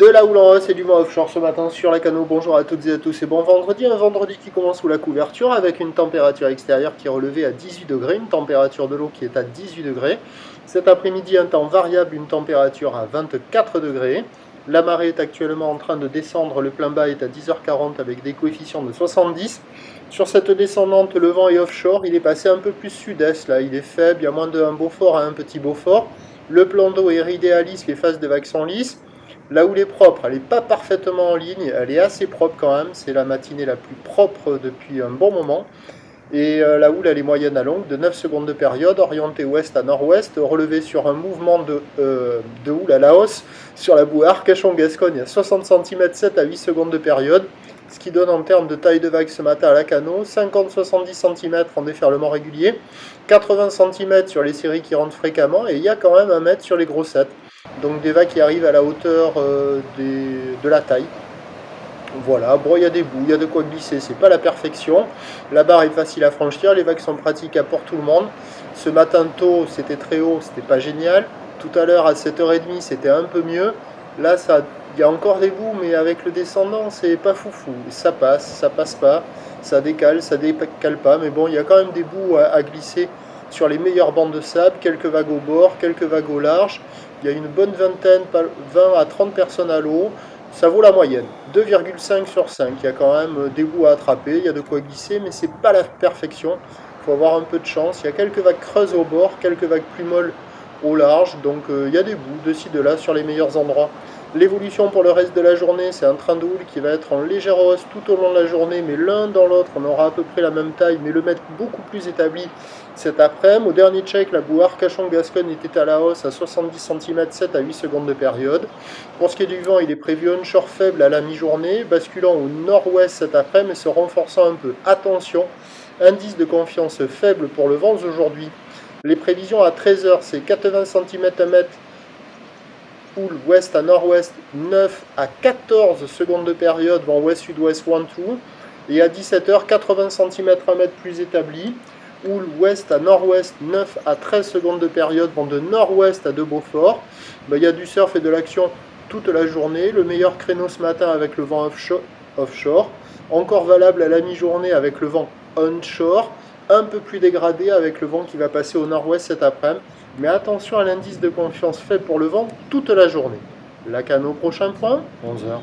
De la houle en hausse et du vent offshore ce matin sur la Cano. Bonjour à toutes et à tous et bon vendredi. Un vendredi qui commence sous la couverture avec une température extérieure qui est relevée à 18 degrés, une température de l'eau qui est à 18 degrés. Cet après-midi, un temps variable, une température à 24 degrés. La marée est actuellement en train de descendre, le plein bas est à 10h40 avec des coefficients de 70. Sur cette descendante, le vent est offshore, il est passé un peu plus sud-est, là il est faible, il y a moins d'un Beaufort à un petit Beaufort. Le plan d'eau est idéaliste, les phases de vagues sont lisses. La houle est propre, elle n'est pas parfaitement en ligne, elle est assez propre quand même, c'est la matinée la plus propre depuis un bon moment. Et la houle elle est moyenne à longue, de 9 secondes de période, orientée ouest à nord-ouest, relevée sur un mouvement de houle à la hausse sur la bouée Arcachon-Gascogne à 60 cm 7 à 8 secondes de période, ce qui donne en termes de taille de vague ce matin à la Cano, 50-70 cm en déferlement régulier, 80 cm sur les séries qui rentrent fréquemment, et il y a quand même 1 mètre sur les grossettes. Donc des vagues qui arrivent à la hauteur de la taille. Voilà, bon, il y a des bouts, il y a de quoi glisser, c'est pas la perfection. La barre est facile à franchir, les vagues sont praticables pour tout le monde. Ce matin tôt, c'était très haut, c'était pas génial. Tout à l'heure, à 7h30, c'était un peu mieux. Là, il y a encore des bouts, mais avec le descendant, c'est pas foufou. Ça passe pas, ça décale pas. Mais bon, il y a quand même des bouts à glisser sur les meilleures bandes de sable, quelques vagues au bord, quelques vagues au large. Il y a une bonne vingtaine, 20 à 30 personnes à l'eau. Ça vaut la moyenne, 2,5 sur 5. Il y a quand même des bouts à attraper, il y a de quoi glisser, mais c'est pas la perfection. Il faut avoir un peu de chance. Il y a quelques vagues creuses au bord, quelques vagues plus molles au large. Donc il y a des bouts de ci, de là sur les meilleurs endroits. L'évolution pour le reste de la journée, c'est un train de houle qui va être en légère hausse tout au long de la journée, mais l'un dans l'autre, on aura à peu près la même taille, mais le mètre beaucoup plus établi cet après-midi. Au dernier check, la bouée Arcachon-Gascogne était à la hausse à 70 cm 7 à 8 secondes de période. Pour ce qui est du vent, il est prévu onshore faible à la mi-journée, basculant au nord-ouest cet après-midi et se renforçant un peu. Attention, indice de confiance faible pour le vent aujourd'hui. Les prévisions à 13h, c'est 80 cm à mètre. Houle ouest à nord-ouest, 9 à 14 secondes de période, vent ouest-sud-ouest 1-2. Et à 17h, 80 cm à mètre plus établi. Houle ouest à nord-ouest, 9 à 13 secondes de période, vent de nord-ouest à 2 Beaufort. Il y a du surf et de l'action toute la journée. Le meilleur créneau ce matin avec le vent offshore. Encore valable à la mi-journée avec le vent onshore. Un peu plus dégradé avec le vent qui va passer au nord-ouest cet après-midi. Mais attention à l'indice de confiance faible pour le vent toute la journée. La Cano, prochain point, 11h.